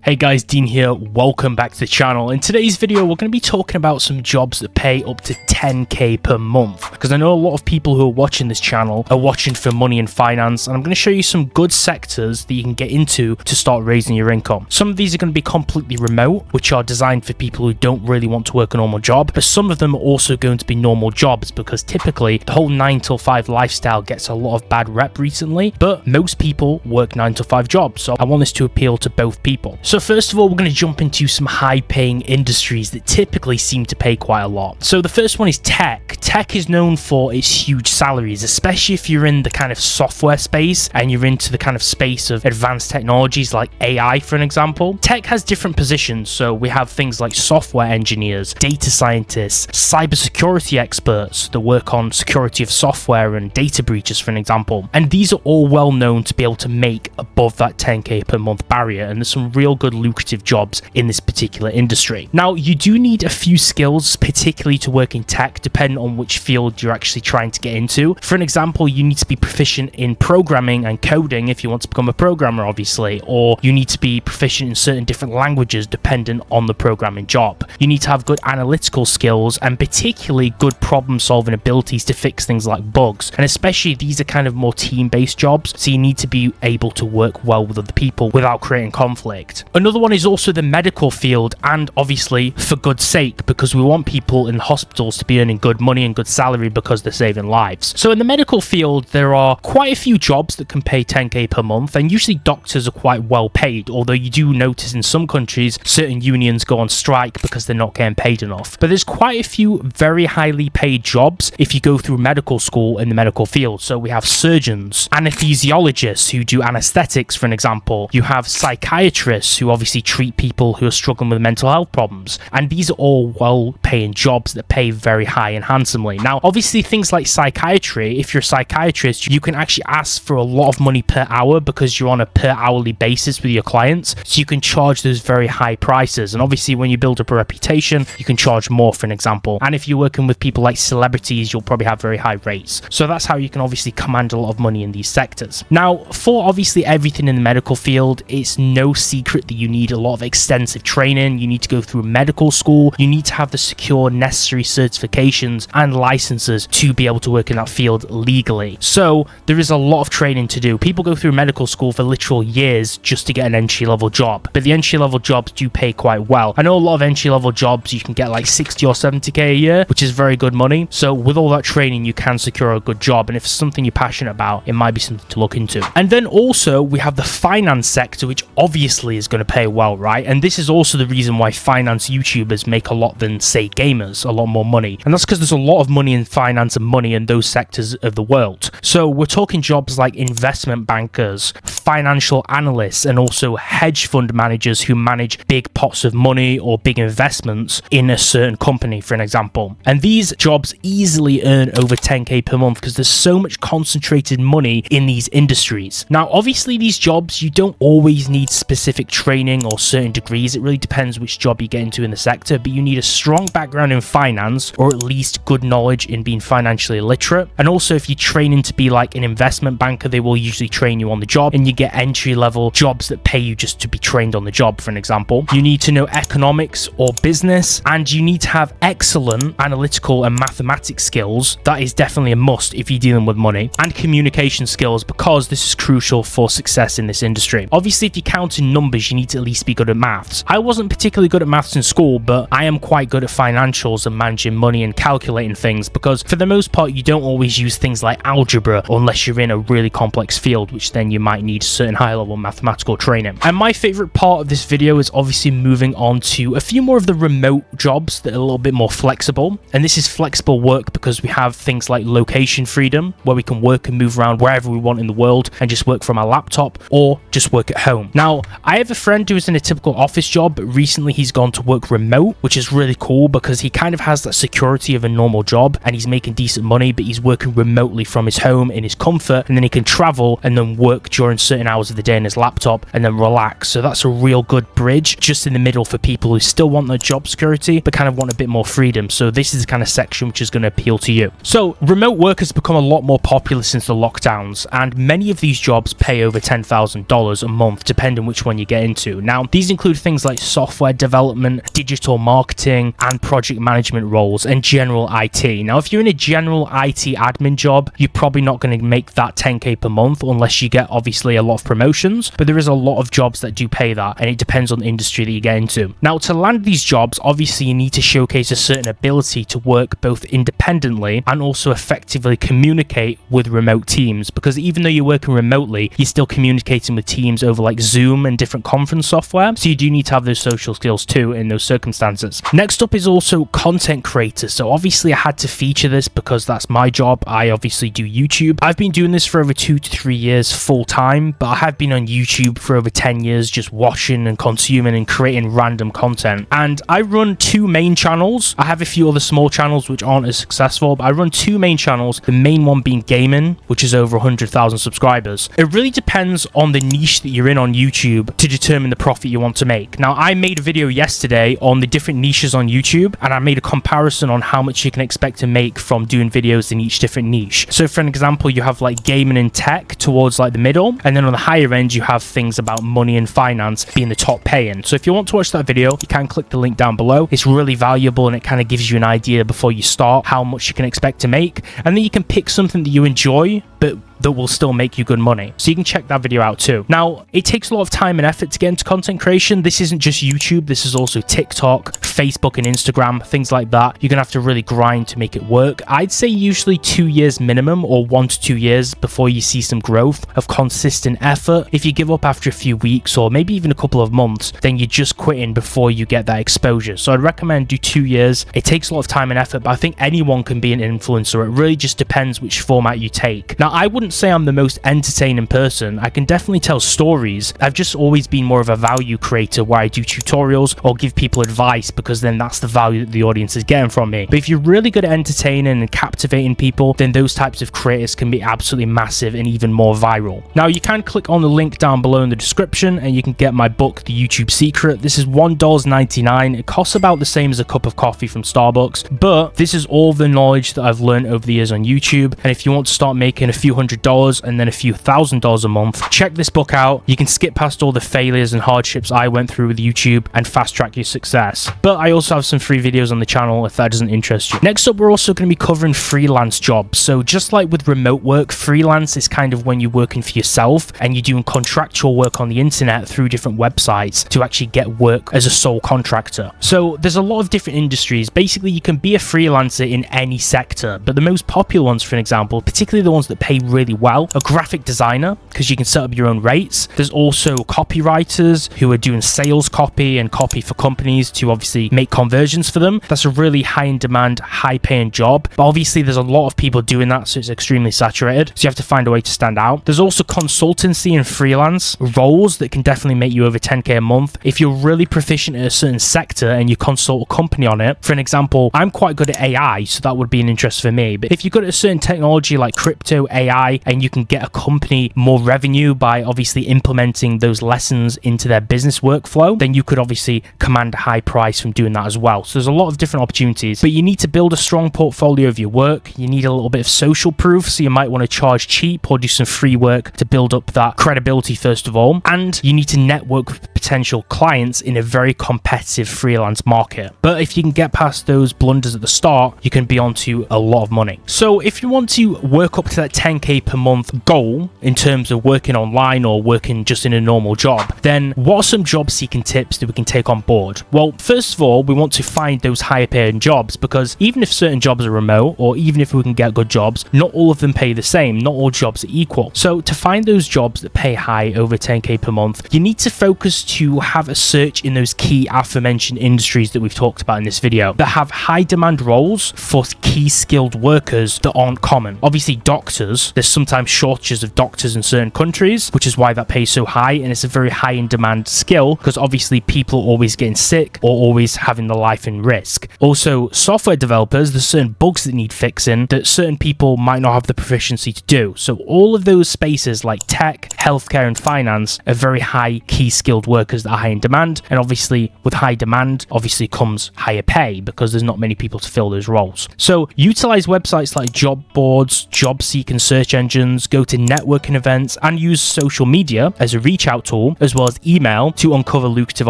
Hey guys, Dean here, welcome back to the channel. In today's video, we're going to be talking about some jobs that pay up to 10k per month, because I know a lot of people who are watching this channel are watching for money and finance, and I'm going to show you some good sectors that you can get into to start raising your income. Some of these are going to be completely remote, which are designed for people who don't really want to work a normal job, but some of them are also going to be normal jobs, because typically the whole 9 till 5 lifestyle gets a lot of bad rep recently, but most people work 9 to 5 jobs, so I want this to appeal to both people. So first of all, we're going to jump into some high-paying industries that typically seem to pay quite a lot. So the first one is tech. Tech is known for its huge salaries, especially if you're in the kind of software space and you're into the kind of space of advanced technologies like AI, for an example. Tech has different positions, so we have things like software engineers, data scientists, cybersecurity experts that work on security of software and data breaches, for an example. And these are all well known to be able to make above that 10k per month barrier, and there's some real good lucrative jobs in this particular industry. Now, you do need a few skills, particularly to work in tech, depending on which field you're actually trying to get into. For an example, you need to be proficient in programming and coding if you want to become a programmer, obviously, or you need to be proficient in certain different languages dependent on the programming job. You need to have good analytical skills and particularly good problem-solving abilities to fix things like bugs, and especially these are kind of more team-based jobs, so you need to be able to work well with other people without creating conflict. Another one is also the medical field, and obviously for good sake, because we want people in hospitals to be earning good money and good salary because they're saving lives. So in the medical field, there are quite a few jobs that can pay 10k per month, and usually doctors are quite well paid, although you do notice in some countries certain unions go on strike because they're not getting paid enough. But there's quite a few very highly paid jobs if you go through medical school in the medical field. So we have surgeons, anesthesiologists who do anesthetics, for an example. You have psychiatrists who obviously treat people who are struggling with mental health problems, and these are all well-paying jobs that pay very high and handsomely. Now, obviously things like psychiatry, if you're a psychiatrist, you can actually ask for a lot of money per hour because you're on a per hourly basis with your clients, so you can charge those very high prices. And obviously when you build up a reputation, you can charge more, for an example. And if you're working with people like celebrities, you'll probably have very high rates. So that's how you can obviously command a lot of money in these sectors. Now, for obviously everything in the medical field, it's no secret that you need a lot of extensive training. You need to go through medical school. You need to have the secure necessary certifications and licenses to be able to work in that field legally. So there is a lot of training to do. People go through medical school for literal years just to get an entry-level job, but the entry-level jobs do pay quite well. I know a lot of entry-level jobs you can get like 60 or 70k a year, which is very good money. So with all that training, you can secure a good job, and if it's something you're passionate about, it might be something to look into. And then also we have the finance sector, which obviously is going to pay well, right? And this is also the reason why finance YouTubers make a lot than, say, gamers, a lot more money. And that's because there's a lot of money in finance and money in those sectors of the world. So we're talking jobs like investment bankers, financial analysts, and also hedge fund managers who manage big pots of money or big investments in a certain company, for an example. And these jobs easily earn over 10k per month because there's so much concentrated money in these industries. Now, obviously these jobs, you don't always need specific training or certain degrees. It really depends which job you get into in the sector, but you need a strong background in finance, or at least good knowledge in being financially literate. And also if you're training to be like an investment banker, they will usually train you on the job, and you get entry-level jobs that pay you just to be trained on the job, for an example. You need to know economics or business, and you need to have excellent analytical and mathematics skills. That is definitely a must if you're dealing with money, and communication skills, because this is crucial for success in this industry. Obviously, if you're counting numbers, you need to at least be good at maths. I wasn't particularly good at maths in school, but I am quite good at financials and managing money and calculating things, because for the most part, you don't always use things like algebra unless you're in a really complex field, which then you might need certain high-level mathematical training. And my favorite part of this video is obviously moving on to a few more of the remote jobs that are a little bit more flexible. And this is flexible work because we have things like location freedom, where we can work and move around wherever we want in the world and just work from our laptop or just work at home. Now, I have a friend who is in a typical office job, but recently he's gone to work remote, which is really cool because he kind of has that security of a normal job and he's making decent money, but he's working remotely from his home in his comfort, and then he can travel and then work during certain hours of the day in his laptop and then relax. So that's a real good bridge just in the middle for people who still want their job security but kind of want a bit more freedom. So this is the kind of section which is going to appeal to you. So remote work has become a lot more popular since the lockdowns, and many of these jobs pay over $10,000 a month depending which one you get into. into. Now, these include things like software development, digital marketing, and project management roles, and general IT. Now, if you're in a general IT admin job, you're probably not going to make that 10k per month unless you get obviously a lot of promotions, but there is a lot of jobs that do pay that, and it depends on the industry that you get into. Now, to land these jobs, obviously you need to showcase a certain ability to work both independently and also effectively communicate with remote teams, because even though you're working remotely, you're still communicating with teams over like Zoom and different conference software, so you do need to have those social skills too in those circumstances. Next up is also content creators. So obviously I had to feature this because that's my job. I obviously do YouTube. I've been doing this for over 2 to 3 years full time, but I have been on YouTube for over 10 years just watching and consuming and creating random content. And I run 2 main channels. I have a few other small channels which aren't as successful, but I run 2 main channels, the main one being gaming, which is over 100,000 subscribers. It really depends on the niche that you're in on YouTube to determine the profit you want to make. Now, I made a video yesterday on the different niches on YouTube, and I made a comparison on how much you can expect to make from doing videos in each different niche. So for an example, you have like gaming and tech towards like the middle, and then on the higher end you have things about money and finance being the top paying. So if you want to watch that video, you can click the link down below. It's really valuable, and it kind of gives you an idea before you start how much you can expect to make, and then you can pick something that you enjoy but that will still make you good money. So you can check that video out too. Now, it takes a lot of time and effort to get into content creation. This isn't just YouTube, this is also TikTok, Facebook and Instagram, things like that. You're gonna have to really grind to make it work. I'd say usually 2 years minimum, or 1 to 2 years before you see some growth of consistent effort. If you give up after a few weeks or maybe even a couple of months, then you're just quitting before you get that exposure. So I'd recommend do 2 years. It takes a lot of time and effort, but I think anyone can be an influencer. It really just depends which format you take. Now, I wouldn't say I'm the most entertaining person. I can definitely tell stories. I've just always been more of a value creator where I do tutorials or give people advice, because then that's the value that the audience is getting from me. But if you're really good at entertaining and captivating people, then those types of creators can be absolutely massive and even more viral. Now, you can click on the link down below in the description and you can get my book, The YouTube Secret. This is $1.99. It costs about the same as a cup of coffee from Starbucks, but this is all the knowledge that I've learned over the years on YouTube. And if you want to start making a few $100 and then a few $1,000 a month, check this book out. You can skip past all the failures and hardships I went through with YouTube and fast track your success. But I also have some free videos on the channel if that doesn't interest you. Next up, we're also going to be covering freelance jobs. So just like with remote work, freelance is kind of when you're working for yourself and you're doing contractual work on the internet through different websites to actually get work as a sole contractor. So there's a lot of different industries. Basically, you can be a freelancer in any sector, but the most popular ones, for example, particularly the ones that pay really well, a graphic designer, because you can set up your own rates. There's also copywriters who are doing sales copy and copy for companies to obviously make conversions for them. That's a really high in demand, high paying job, but obviously there's a lot of people doing that, so it's extremely saturated, so you have to find a way to stand out. There's also consultancy and freelance roles that can definitely make you over 10k a month if you're really proficient at a certain sector and you consult a company on it. For an example, I'm quite good at AI, so that would be an interest for me. But if you're good at a certain technology like crypto, AI, and you can get a company more revenue by obviously implementing those lessons into their business workflow, then you could obviously command a high price from doing that as well. So there's a lot of different opportunities, but you need to build a strong portfolio of your work. You need a little bit of social proof, so you might want to charge cheap or do some free work to build up that credibility first of all, and you need to network with potential clients in a very competitive freelance market. But if you can get past those blunders at the start, you can be onto a lot of money. So if you want to work up to that 10k per month goal in terms of working online or working just in a normal job, then what are some job seeking tips that we can take on board? Well, first of all, we want to find those higher paying jobs, because even if certain jobs are remote, or even if we can get good jobs, not all of them pay the same. Not all jobs are equal. So to find those jobs that pay high, over 10k per month, you need to focus to have a search in those key aforementioned industries that we've talked about in this video that have high demand roles for key skilled workers that aren't common. Obviously, doctors, there's sometimes shortages of doctors in certain countries, which is why that pays so high, and it's a very high in demand skill because obviously people are always getting sick or always having their life in risk. Also, software developers, there's certain bugs that need fixing that certain people might not have the proficiency to do. So all of those spaces like tech, healthcare and finance are very high key skilled workers that are high in demand, and obviously with high demand obviously comes higher pay because there's not many people to fill those roles. So utilize websites like job boards, job seeking search engines, go to networking events, and use social media as a reach out tool, as well as email to uncover lucrative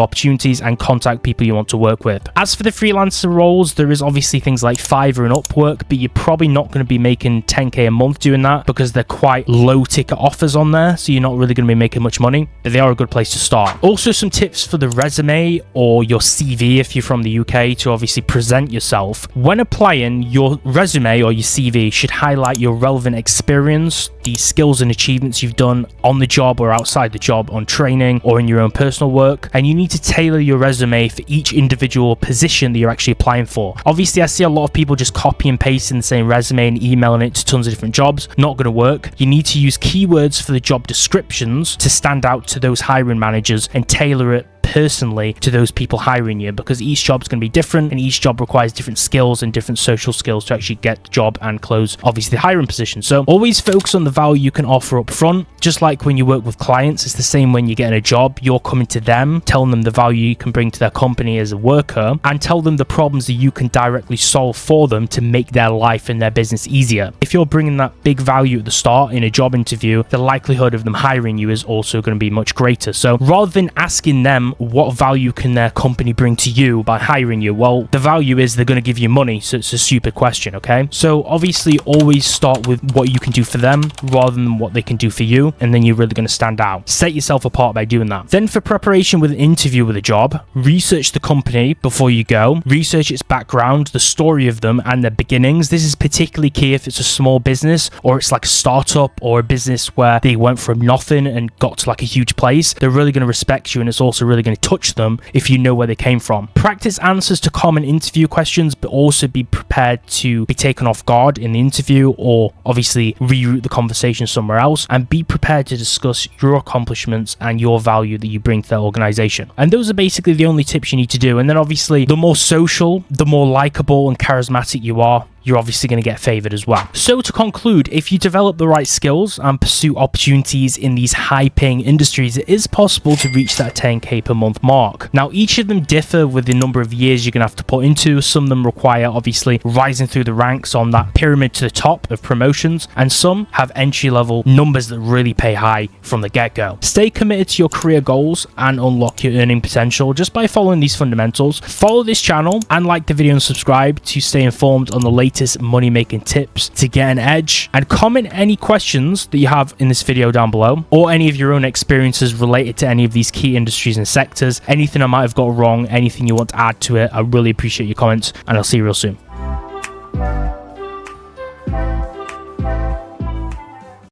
opportunities and contact people you want to work with. As for the freelancer roles, there is obviously things like Fiverr and Upwork, but you're probably not going to be making 10k a month doing that because they're quite low ticket offers on there, so you're not really going to be making much money, but they are a good place to start. Also, some tips for the resume or your CV if you're from the UK to obviously present yourself. When applying, your resume or your CV should highlight your relevant experience, the skills and achievements you've done on the job or outside the job, on training or in your own personal work, and you need to tailor your resume for each individual position that you're actually applying for. Obviously, I see a lot of people just copy and pasting the same resume and emailing it to tons of different jobs. Not going to work. You need to use keywords for the job descriptions to stand out to those hiring managers and tailor it personally to those people hiring you, because each job's going to be different and each job requires different skills and different social skills to actually get the job and close obviously the hiring position. So always focus on the value you can offer up front. Just like when you work with clients, it's the same when you're getting a job. You're coming to them, telling them the value you can bring to their company as a worker, and tell them the problems that you can directly solve for them to make their life and their business easier. If you're bringing that big value at the start in a job interview, the likelihood of them hiring you is also going to be much greater. So rather than asking them what value can their company bring to you by hiring you, well, the value is they're going to give you money, so it's a stupid question, okay? So obviously always start with what you can do for them rather than what they can do for you, and then you're really going to stand out. Set yourself apart by doing that. Then for preparation with an interview with a job, research the company before you go. Research its background, the story of them, and their beginnings. This is particularly key if it's a small business or it's like a startup or a business where they went from nothing and got to like a huge place. They're really going to respect you, and it's also really going to touch them if you know where they came from. Practice answers to common interview questions, but also be prepared to be taken off guard in the interview or obviously reroute the conversation somewhere else, and be prepared to discuss your accomplishments and your value that you bring to their organization. And those are basically the only tips you need to do. And then obviously the more social, the more likable and charismatic you are, you're obviously going to get favored as well. So to conclude, if you develop the right skills and pursue opportunities in these high-paying industries, it is possible to reach that 10k per month mark. Now, each of them differ with the number of years you're going to have to put into. Some of them require obviously rising through the ranks on that pyramid to the top of promotions, and some have entry-level numbers that really pay high from the get-go. Stay committed to your career goals and unlock your earning potential just by following these fundamentals. Follow this channel and like the video and subscribe to stay informed on the latest money-making tips to get an edge, and comment any questions that you have in this video down below, or any of your own experiences related to any of these key industries and sectors. Anything I might have got wrong, anything you want to add to it, I really appreciate your comments, and I'll see you real soon.